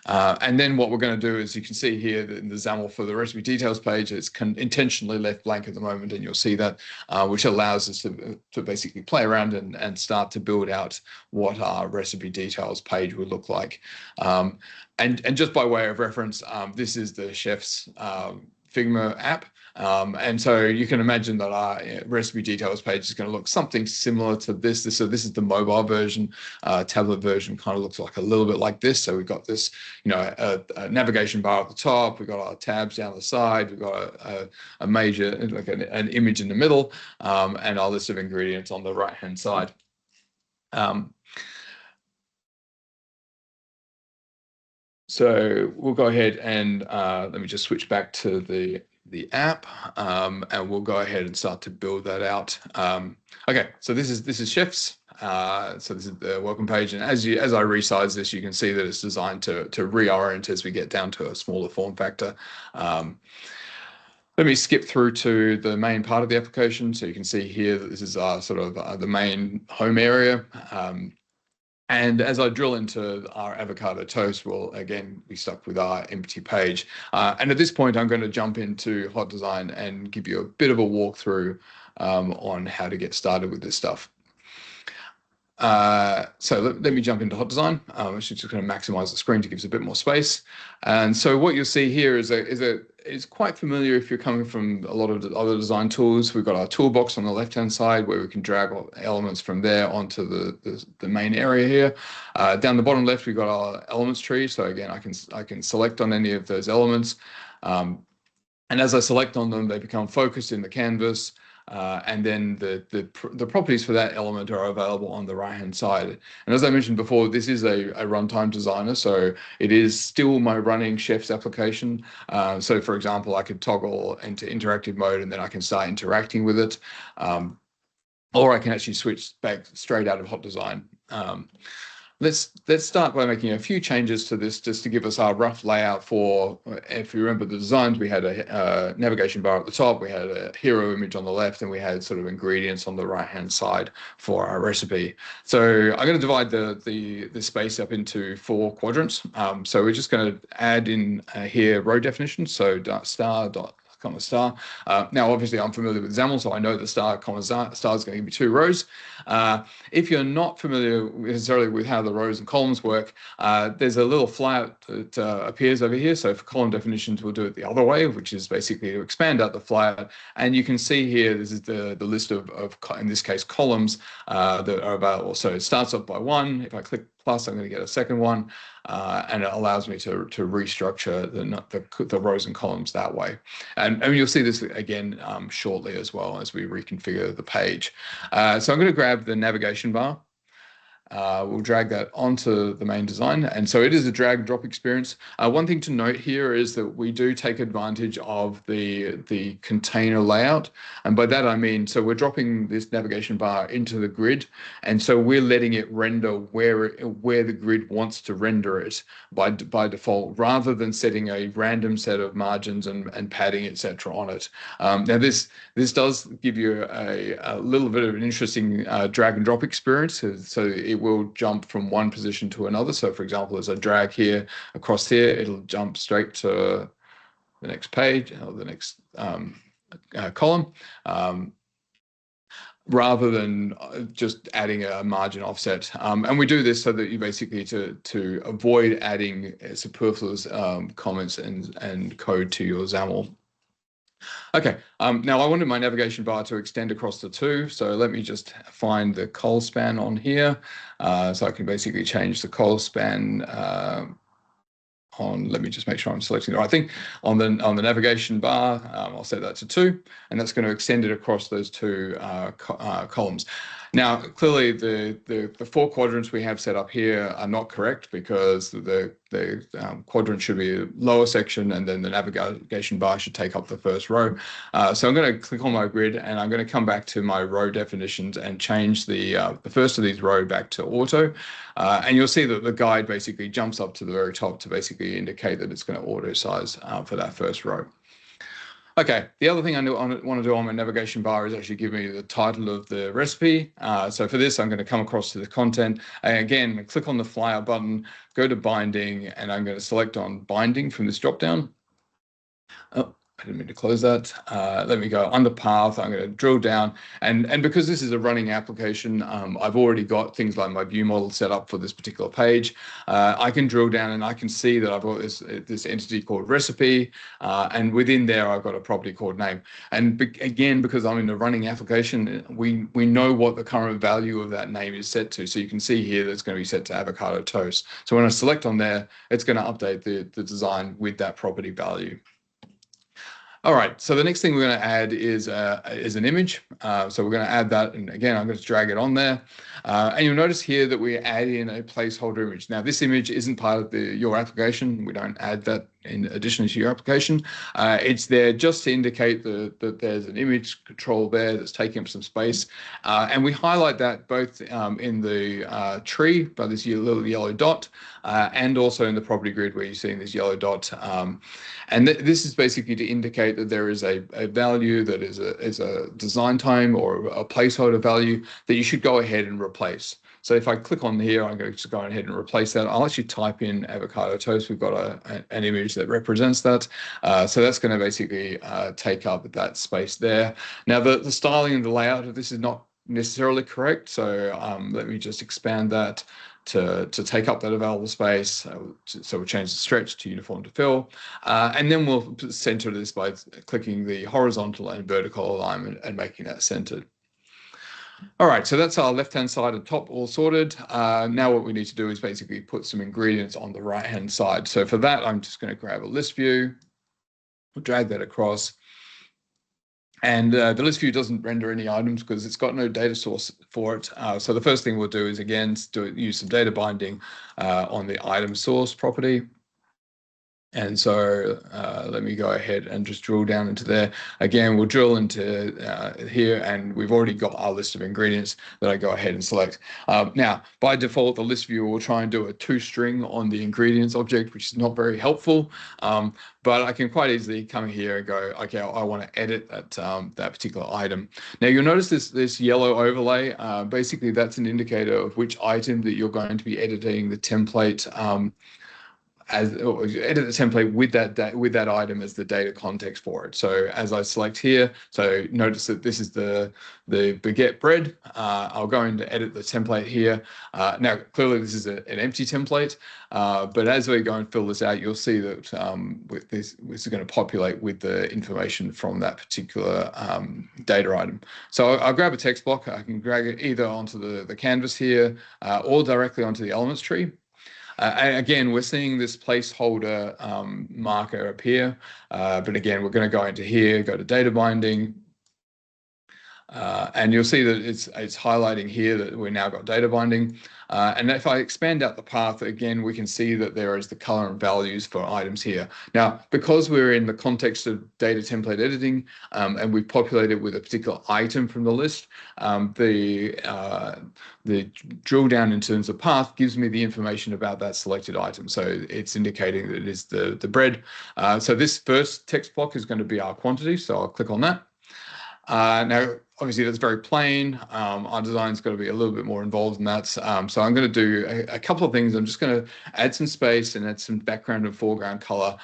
And then what we're going to do is, you can see here that in the XAML for the recipe details page, it's intentionally left blank at the moment, and you'll see that, which allows us to basically play around and start to build out what our recipe details page would look like. And just by way of reference, this is the Chef's Figma app. And so you can imagine that our recipe details page is going to look something similar to this. So this is the mobile version. Tablet version kind of looks like a little bit like this. So we've got this, a navigation bar at the top. We've got our tabs down the side. We've got a major, like an image in the middle, and our list of ingredients on the right-hand side. So we'll go ahead and let me just switch back to the app, and we'll go ahead and start to build that out. Okay, so this is Chefs. So this is the welcome page, and as I resize this, you can see that it's designed to reorient as we get down to a smaller form factor. Let me skip through to the main part of the application. So you can see here that this is sort of the main home area. And as I drill into our avocado toast, we'll again be stuck with our empty page. And at this point, I'm going to jump into Hot Design and give you a bit of a walkthrough on how to get started with this stuff. So let me jump into Hot Design. I'm just going to maximize the screen to give us a bit more space. And so what you'll see here is quite familiar if you're coming from a lot of the other design tools. We've got our toolbox on the left-hand side where we can drag elements from there onto the main area here. Down the bottom left, we've got our elements tree. So again, I can select on any of those elements. And as I select on them, they become focused in the canvas. And then the properties for that element are available on the right-hand side. And as I mentioned before, this is a runtime designer, so it is still my running Chef's application. So for example, I could toggle into interactive mode and then I can start interacting with it. Or I can actually switch back straight out of hot design. Let's start by making a few changes to this just to give us our rough layout for, if you remember the designs, we had a navigation bar at the top, we had a hero image on the left, and we had sort of ingredients on the right-hand side for our recipe. So I'm going to divide the space up into 4 quadrants. So we're just going to add in here row definitions. So star dot comma star. Now, obviously, I'm familiar with XAML, so I know the star comma star is going to give me 2 rows. If you're not familiar necessarily with how the rows and columns work, there's a little flyout that appears over here. So for column definitions, we'll do it the other way, which is basically to expand out the flyout. And you can see here, this is the list of in this case, columns that are available. So it starts off by 1. If I click plus, I'm going to get a second one. And it allows me to restructure the rows and columns that way. And you'll see this again shortly as well as we reconfigure the page. So I'm going to grab the navigation bar. We'll drag that onto the main design. And so it is a drag and drop experience. One thing to note here is that we do take advantage of the container layout. And by that, I mean, so we're dropping this navigation bar into the grid. And so we're letting it render where the grid wants to render it by default, rather than setting a random set of margins and padding, etc. on it. Now, this does give you a little bit of an interesting drag and drop experience. So it will jump from one position to another. So for example, as I drag here across here, it'll jump straight to the next page or the next column, rather than just adding a margin offset. And we do this so that you basically to avoid adding superfluous comments and code to your XAML. Okay, now I wanted my navigation bar to extend across the 2, so let me just find the col span on here. So I can basically change the col span let me just make sure I'm selecting the right thing. On the navigation bar, I'll set that to 2, and that's going to extend it across those 2 columns. Now, clearly, the 4 quadrants we have set up here are not correct, because the quadrant should be a lower section, and then the navigation bar should take up the first row. So I'm going to click on my grid, and I'm going to come back to my row definitions and change the first of these row back to auto. And you'll see that the guide basically jumps up to the very top to basically indicate that it's going to auto size for that first row. Okay, the other thing I want to do on my navigation bar is actually give me the title of the recipe. So for this, I'm going to come across to the content. And again, click on the flyout button, go to binding, and I'm going to select on binding from this dropdown. Oh, I didn't mean to close that. Let me go under path. I'm going to drill down. And because this is a running application, I've already got things like my view model set up for this particular page. I can drill down and I can see that I've got this entity called recipe. And within there, I've got a property called name. And again, because I'm in a running application, we know what the current value of that name is set to. So you can see here that it's going to be set to avocado toast. So when I select on there, it's going to update the design with that property value. All right, so the next thing we're going to add is an image. So we're going to add that, and again, I'm going to drag it on there. And you'll notice here that we add in a placeholder image. Now, this image isn't part of your application. We don't add that in addition to your application. It's there just to indicate that there's an image control there that's taking up some space. And we highlight that both in the tree by this little yellow dot, and also in the property grid where you're seeing this yellow dot. And this is basically to indicate that there is a value that is a design time or a placeholder value that you should go ahead and replace. So if I click on here, I'm going to just go ahead and replace that. I'll actually type in avocado toast. We've got an image that represents that. So that's going to basically take up that space there. Now, the styling and the layout of this is not necessarily correct. So let me just expand that to take up that available space. So we'll change the stretch to uniform to fill. And then we'll center this by clicking the horizontal and vertical alignment and making that centered. All right, so that's our left-hand side and top all sorted. Now what we need to do is basically put some ingredients on the right-hand side. So for that, I'm just going to grab a list view. We'll drag that across. And the list view doesn't render any items because it's got no data source for it. So the first thing we'll do is, again, use some data binding on the item source property. And so let me go ahead and just drill down into there. Again, we'll drill into here, and we've already got our list of ingredients that I go ahead and select. Now, by default, the list view will try and do a toString on the ingredients object, which is not very helpful. But I can quite easily come here and go, okay, I want to edit that particular item. Now, you'll notice this yellow overlay. Basically, that's an indicator of which item that you're going to be editing the template edit the template with that item as the data context for it. So as I select here, so notice that this is the baguette bread. I'll go into edit the template here. Now clearly this is an empty template, but as we go and fill this out, you'll see that with this is going to populate with the information from that particular data item. So I'll grab a text block. I can drag it either onto the canvas here or directly onto the elements tree. And again, we're seeing this placeholder marker appear, but again, we're going to go into here, go to data binding, and you'll see that it's highlighting here that we've now got data binding. And if I expand out the path, again, we can see that there is the color and values for items here. Now, because we're in the context of data template editing and we've populated with a particular item from the list, the drill down in terms of path gives me the information about that selected item. So it's indicating that it is the bread. So this first text block is going to be our quantity. So I'll click on that. Now, obviously, that's very plain. Our design's got to be a little bit more involved in that. So I'm going to do a couple of things. I'm just going to add some space and add some background and foreground color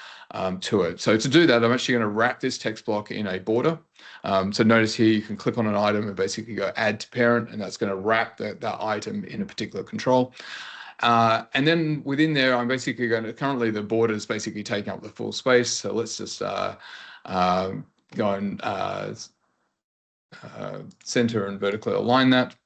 to it. So to do that, I'm actually going to wrap this text block in a border. So notice here, you can click on an item and basically go add to parent, and that's going to wrap that item in a particular control. And then within there, I'm basically going to, currently the border is basically taking up the full space. So let's just go and center and vertically align that.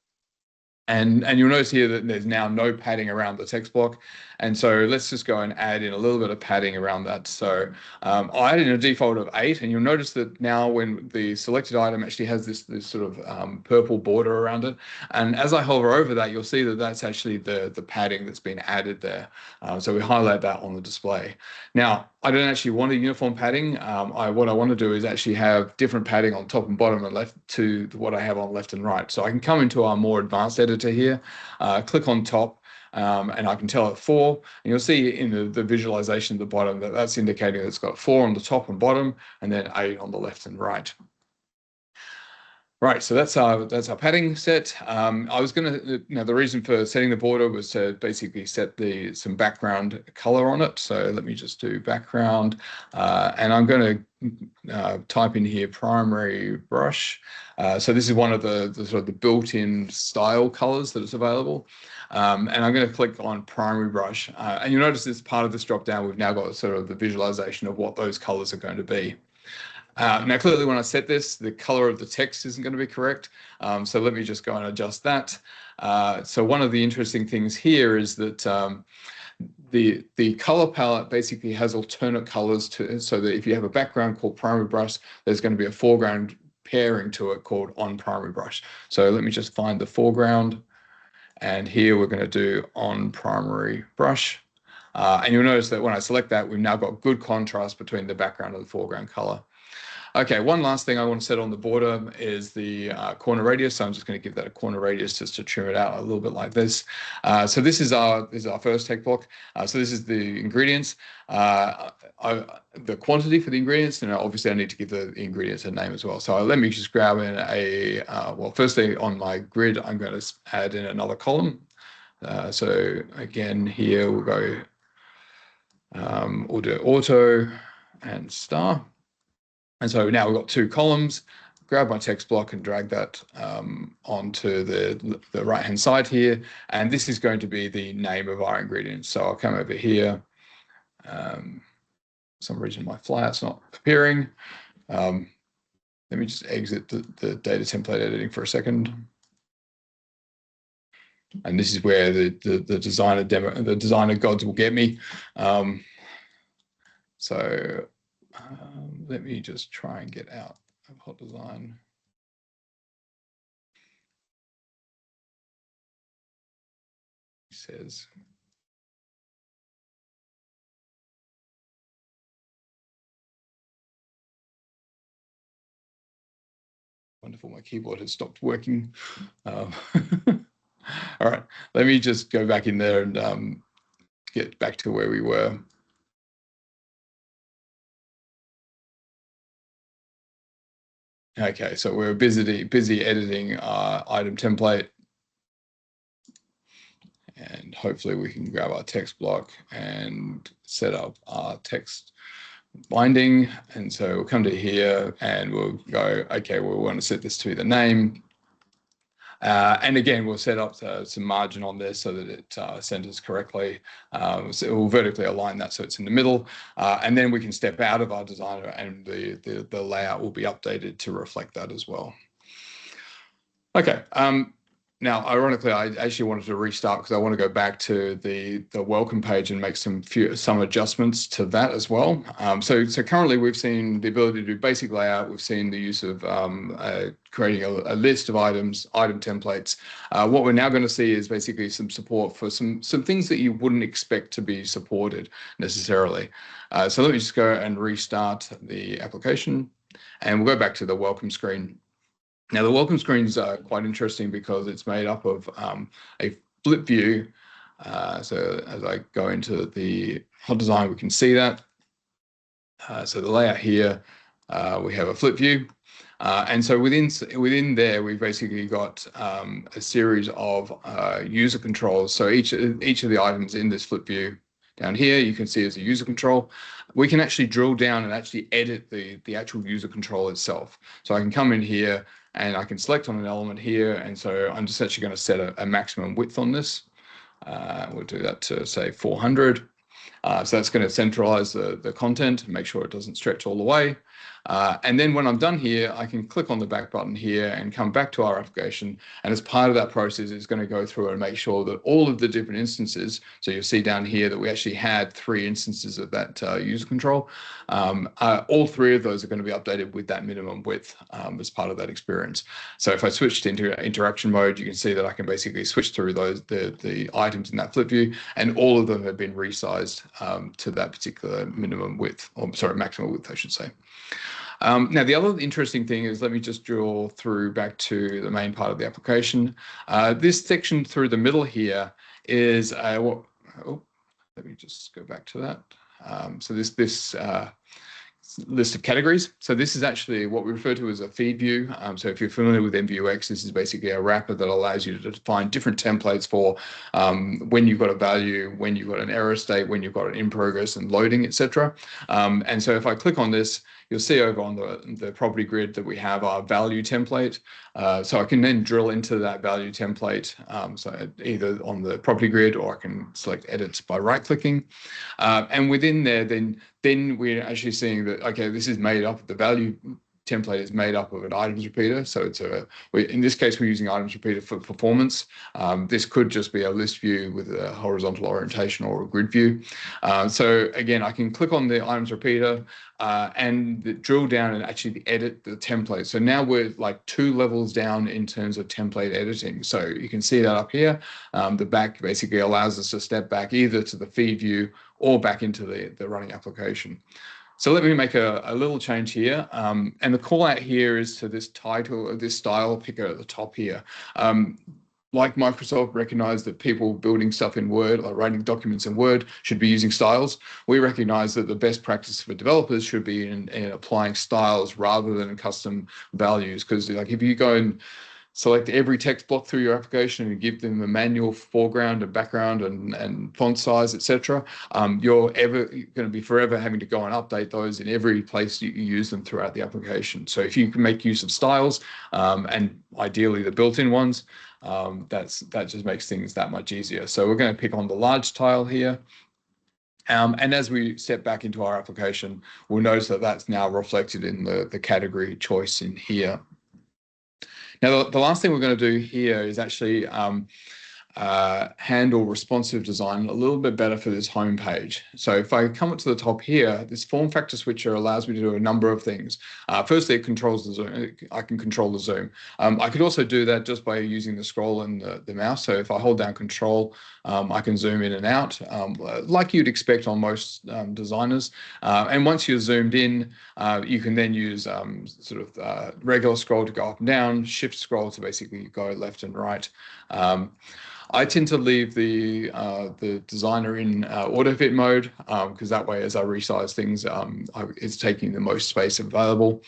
And you'll notice here that there's now no padding around the text block. And so let's just go and add in a little bit of padding around that. So I'll add in a default of 8, and you'll notice that now when the selected item actually has this sort of purple border around it. And as I hover over that, you'll see that that's actually the padding that's been added there. So we highlight that on the display. Now, I don't actually want a uniform padding. What I want to do is actually have different padding on top and bottom and left to what I have on left and right. So I can come into our more advanced editor here, click on top, and I can tell it 4. And you'll see in the visualization at the bottom that that's indicating that it's got 4 on the top and bottom, and then 8 on the left and right. Right, so that's our padding set. I was going to, the reason for setting the border was to basically set some background color on it. So let me just do background, and I'm going to type in here primary brush. So this is one of the sort of the built-in style colors that is available. And I'm going to click on primary brush, and you'll notice as part of this drop down, we've now got sort of the visualization of what those colors are going to be. Now, clearly, when I set this, the color of the text isn't going to be correct. So let me just go and adjust that. So one of the interesting things here is that the color palette basically has alternate colors so that if you have a background called primary brush, there's going to be a foreground pairing to it called on primary brush. So let me just find the foreground. And here we're going to do on primary brush. And you'll notice that when I select that, we've now got good contrast between the background and the foreground color. Okay, one last thing I want to set on the border is the corner radius. So I'm just going to give that a corner radius just to trim it out a little bit like this. So this is our first text block. So this is the ingredients, the quantity for the ingredients, and obviously I need to give the ingredients a name as well. So let me just grab in well, firstly on my grid, I'm going to add in another column. So again, here we'll go, we'll do auto and star. And so now we've got 2 columns. Grab my text block and drag that onto the right-hand side here. And this is going to be the name of our ingredients. So I'll come over here. For some reason, my flyart's not appearing. Let me just exit the data template editing for a second. And this is where the designer gods will get me. So Let me just try and get out of hot design. It says, wonderful, my keyboard has stopped working. All right, let me just go back in there and get back to where we were. Okay, so we're busy editing our item template. And hopefully we can grab our text block and set up our text binding. And so we'll come to here and we'll go, okay, we want to set this to the name. And again, we'll set up some margin on this so that it centers correctly. So we'll vertically align that so it's in the middle. And then we can step out of our designer and the layout will be updated to reflect that as well. Okay. Now, ironically, I actually wanted to restart because I want to go back to the welcome page and make some adjustments to that as well. So currently we've seen the ability to do basic layout. We've seen the use of creating a list of items, item templates. What we're now going to see is basically some support for some things that you wouldn't expect to be supported necessarily. So let me just go and restart the application, and we'll go back to the welcome screen. Now, the welcome screen is quite interesting because it's made up of a flip view. So as I go into the hot design, we can see that. So the layout here, we have a flip view. And so within there, we've basically got a series of user controls. So each of the items in this flip view down here, you can see as a user control. We can actually drill down and actually edit the actual user control itself. So I can come in here and I can select on an element here. And so I'm just actually going to set a maximum width on this. We'll do that to say 400. So that's going to centralize the content and make sure it doesn't stretch all the way. And then when I'm done here, I can click on the back button here and come back to our application. And as part of that process, it's going to go through and make sure that all of the different instances, so you'll see down here that we actually had 3 instances of that user control. All 3 of those are going to be updated with that minimum width as part of that experience. So if I switched into interaction mode, you can see that I can basically switch through the items in that flip view, and all of them have been resized to that particular minimum width, or sorry, maximum width, I should say. Now, the other interesting thing is, let me just drill through back to the main part of the application. This section through the middle here is let me just go back to that. So this list of categories. So this is actually what we refer to as a feed view. So if you're familiar with MVUX, this is basically a wrapper that allows you to define different templates for when you've got a value, when you've got an error state, when you've got an in progress and loading, etc. And so if I click on this, you'll see over on the property grid that we have our value template. So I can then drill into that value template, so either on the property grid, or I can select edit by right clicking. And within there, then we're actually seeing that, okay, this is made up, the value template is made up of an items repeater. So it's in this case, we're using items repeater for performance. This could just be a list view with a horizontal orientation or a grid view. So again, I can click on the items repeater and drill down and actually edit the template. So now we're like 2 levels down in terms of template editing. So you can see that up here. The back basically allows us to step back either to the feed view or back into the running application. So let me make a little change here. And the call out here is to this title, this style picker at the top here. Like Microsoft recognized that people building stuff in Word, like writing documents in Word, should be using styles. We recognize that the best practice for developers should be in applying styles rather than custom values. Because like if you go and select every text block through your application and give them a manual foreground and background and font size, etc., you're going to be forever having to go and update those in every place you use them throughout the application. So if you can make use of styles, and ideally the built-in ones, that just makes things that much easier. So we're going to pick on the large tile here. And as we step back into our application, we'll notice that that's now reflected in the category choice in here. Now, the last thing we're going to do here is actually handle responsive design a little bit better for this home page. So if I come up to the top here, this form factor switcher allows me to do a number of things. Firstly, it controls the zoom. I can control the zoom. I could also do that just by using the scroll and the mouse. So if I hold down control, I can zoom in and out like you'd expect on most designers. And once you're zoomed in, you can then use regular scroll to go up and down, shift scroll to basically go left and right. I tend to leave the designer in auto fit mode because that way, as I resize things, it's taking the most space available.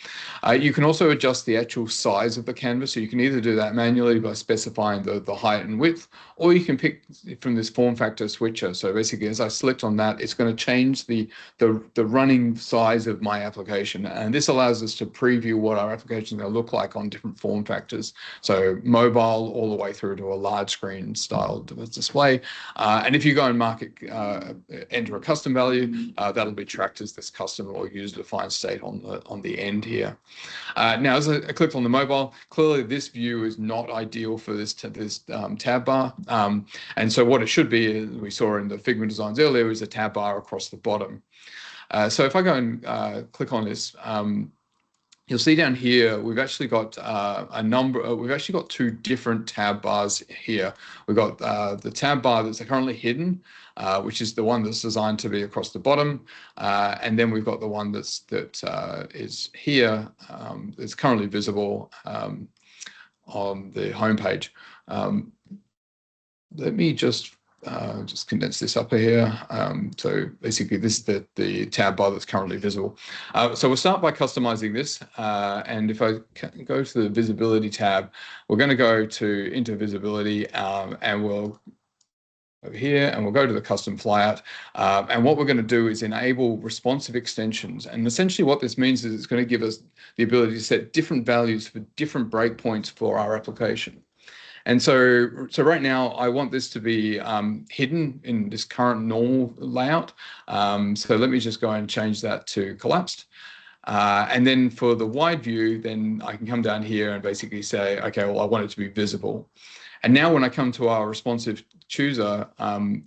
You can also adjust the actual size of the canvas. So you can either do that manually by specifying the height and width, or you can pick from this form factor switcher. So basically, as I select on that, it's going to change the running size of my application. And this allows us to preview what our application is going to look like on different form factors. So mobile all the way through to a large screen style display. And if you go and enter a custom value, that'll be tracked as this custom or user-defined state on the end here. Now, as I click on the mobile, clearly this view is not ideal for this tab bar. And so what it should be, as we saw in the Figma designs earlier, is a tab bar across the bottom. So if I go and click on this, you'll see down here, we've actually got we've actually got two different tab bars here. We've got the tab bar that's currently hidden, which is the one that's designed to be across the bottom. And then we've got the one that is here, that's currently visible on the homepage. Let me just condense this up here. So basically this is the tab bar that's currently visible. So we'll start by customizing this. And if I go to the visibility tab, we're going to go into visibility and we'll over here and we'll go to the custom flyout. And what we're going to do is enable responsive extensions. And essentially what this means is it's going to give us the ability to set different values for different breakpoints for our application. And so right now, I want this to be hidden in this current normal layout. So let me just go and change that to collapsed. And then for the wide view, then I can come down here and basically say, okay, well, I want it to be visible. And now when I come to our responsive chooser,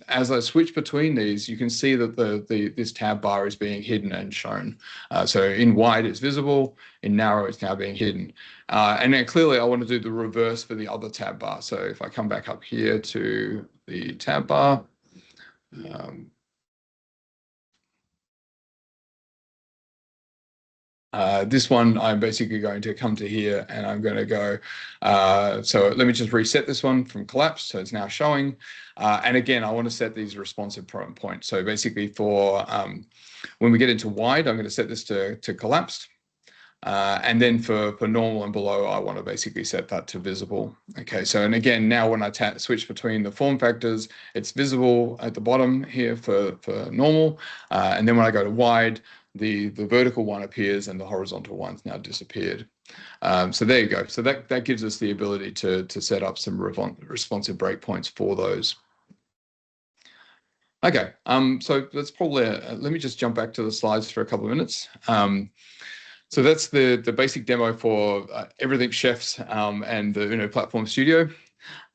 as I switch between these, you can see that this tab bar is being hidden and shown. So in wide, it's visible. In narrow, it's now being hidden. And then clearly, I want to do the reverse for the other tab bar. So if I come back up here to the tab bar, this one, I'm basically going to come to here and I'm going to go, so let me just reset this one from collapsed. So it's now showing. And again, I want to set these responsive points. So basically for when we get into wide, I'm going to set this to collapsed. And then for normal and below, I want to basically set that to visible. Okay, so and again, now when I switch between the form factors, it's visible at the bottom here for normal. And then when I go to wide, the vertical one appears and the horizontal one's now disappeared. So there you go. So that gives us the ability to set up some responsive breakpoints for those. Okay, so that's probably, let me just jump back to the slides for a couple of minutes. So that's the basic demo for everything Chefs and the Uno Platform Studio.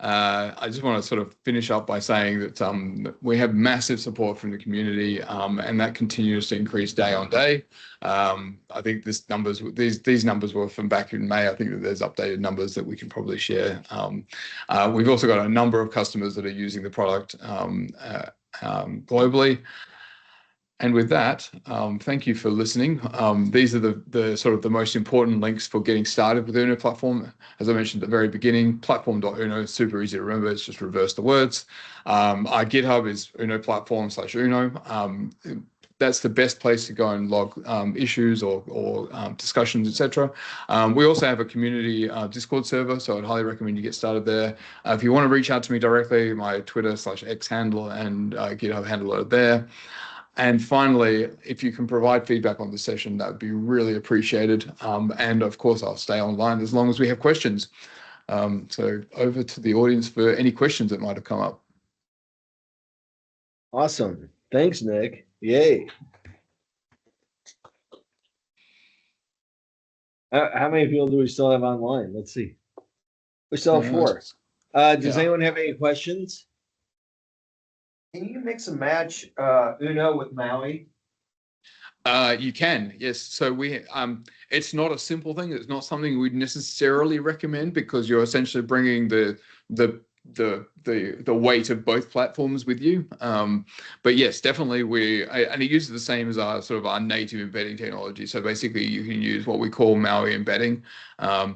I just want to sort of finish up by saying that we have massive support from the community, and that continues to increase day on day. I think these numbers were from back in May. I think that there's updated numbers that we can probably share. We've also got a number of customers that are using the product globally. And with that, thank you for listening. These are the sort of the most important links for getting started with Uno Platform. As I mentioned at the very beginning, platform.uno is super easy to remember. It's just reverse the words. Our GitHub is Uno Platform/Uno. That's the best place to go and log issues or discussions, etc. We also have a community Discord server, so I'd highly recommend you get started there. If you want to reach out to me directly, my Twitter/X handle and GitHub handle are there. And finally, if you can provide feedback on the session, that would be really appreciated. And of course, I'll stay online as long as we have questions. So over to the audience for any questions that might have come up. Awesome. Thanks, Nick. Yay. How many people do we still have online? Let's see. We still have 4. Does Yeah. anyone have any questions? Can you mix and match Uno with Maui? You can, yes. So it's not a simple thing. It's not something we'd necessarily recommend because you're essentially bringing the the weight of both platforms with you. But yes, definitely and it uses the same as our sort of our native embedding technology. So basically, you can use what we call Maui embedding.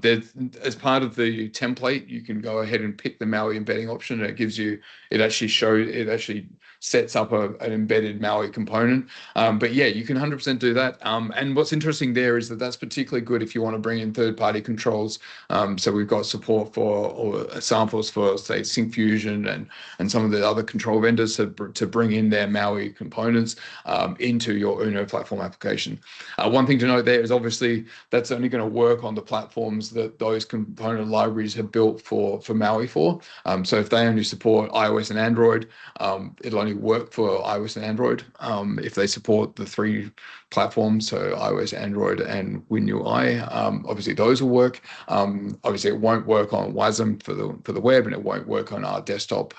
There's as part of the template, you can go ahead and pick the Maui embedding option, and it actually sets up an embedded Maui component. But yeah, you can 100% do that. And what's interesting there is that that's particularly good if you want to bring in third-party controls. So we've got support for or samples for, say, Sync Fusion and some of the other control vendors to bring in their Maui components into your Uno platform application. One thing to note there is obviously that's only going to work on the platforms that those component libraries have built for Maui for. So if they only support iOS and Android, it'll only work for iOS and Android. If they support the three platforms, so iOS, Android, and WinUI, obviously those will work. Obviously, it won't work on WASM for the web, and it won't work on our desktop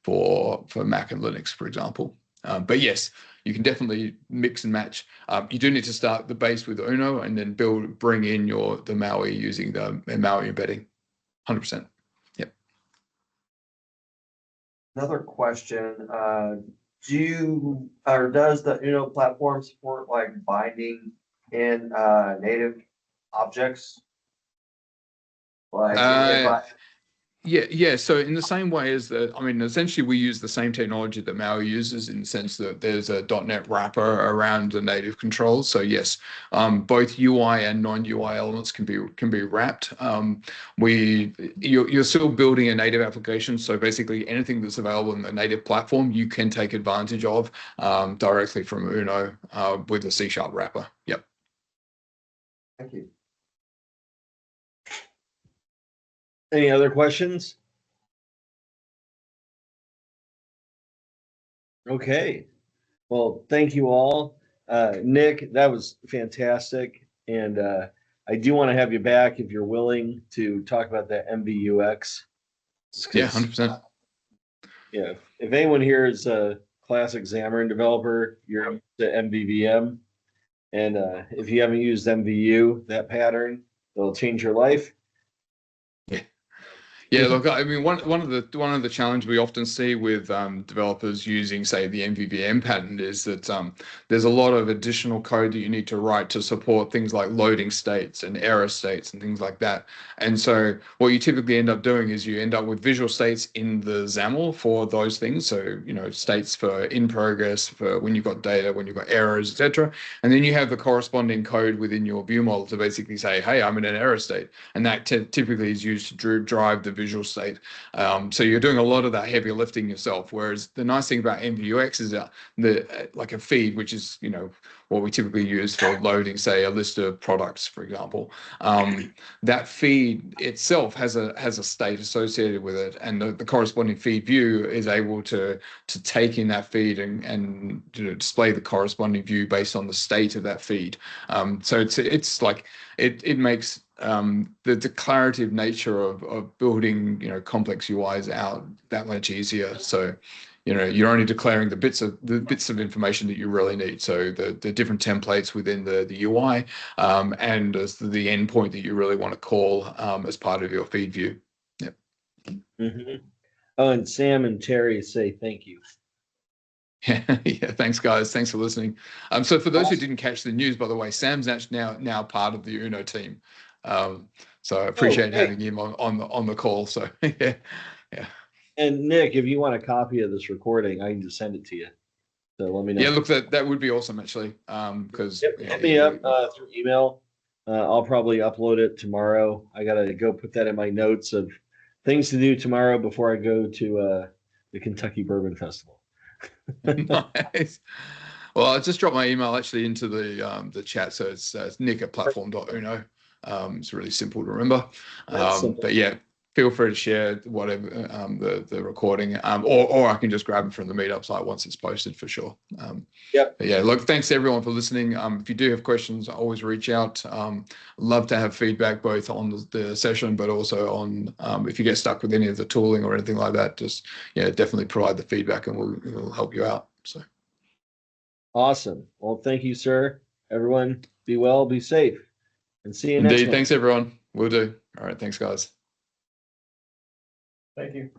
for Mac and Linux, for example. But yes, you can definitely mix and match. You do need to start the base with Uno and then bring in the Maui using the Maui embedding, 100%. Yep. Another question, does the Uno platform support like binding in native objects? Like if Uh, I, Yeah. So in the same way as essentially we use the same technology that Maui uses in the sense that there's a .NET wrapper around the native controls. So yes, both UI and non-UI elements can be wrapped. You're still building a native application. So basically anything that's available in the native platform, you can take advantage of directly from Uno with a C# wrapper. Yep. thank you. Any other questions? Okay. Well, thank you all. Nick, that was fantastic. And I do want to have you back if you're willing to talk about that MVUX. Yeah, 'Cause, 100%. yeah, if anyone here is a classic Xamarin developer, you're used to MVVM. And if you haven't used MVU, that pattern, it'll change your life. Yeah, look, I mean, one of the challenge we often see with developers using, say, the MVVM pattern is that there's a lot of additional code that you need to write to support things like loading states and error states and things like that. And so what you typically end up doing is you end up with visual states in the XAML for those things. So, states for in progress, for when you've got data, when you've got errors, etc. And then you have the corresponding code within your view model to basically say, hey, I'm in an error state. And that typically is used to drive the visual state. So you're doing a lot of that heavy lifting yourself. Whereas the nice thing about MVUX is like a feed, which is what we typically use for loading, say, a list of products, for example. That feed itself has a state associated with it, and the corresponding feed view is able to take in that feed and display the corresponding view based on the state of that feed. So it's like it makes the declarative nature of building complex UIs out that much easier. So you're only declaring the bits of information that you really need. So the different templates within the UI and as the endpoint that you really want to call as part of your feed view. Yep. Mm-hmm. Oh, and Sam and Terry say thank you. Yeah, thanks guys. Thanks for listening. So for those who didn't catch the news, by the way, Sam's actually now part of the Uno team. So I appreciate having him on the call. So yeah. And Nick, if you want a copy of this recording, I can just send it to you. So let me know. Yeah, look, that would be awesome actually. Because hit me up through email. I'll probably upload it tomorrow. I gotta go put that in my notes of things to do tomorrow before I go to the Kentucky Bourbon Festival. Nice. Well, I just dropped my email actually into the chat, so it's nick@platform.uno. It's really simple to remember. But yeah, feel free to share whatever the recording, or I can just grab it from the meetup site once it's posted for sure. Yep. Yeah, look, thanks everyone for listening. If you do have questions, always reach out. Love to have feedback both on the session, but also on if you get stuck with any of the tooling or anything like that, just definitely provide the feedback and we'll help you out. So Awesome. Well, thank you, sir. Everyone, be well, be safe, and see you next indeed, time. thanks everyone. Will do. All right, thanks guys. Thank you.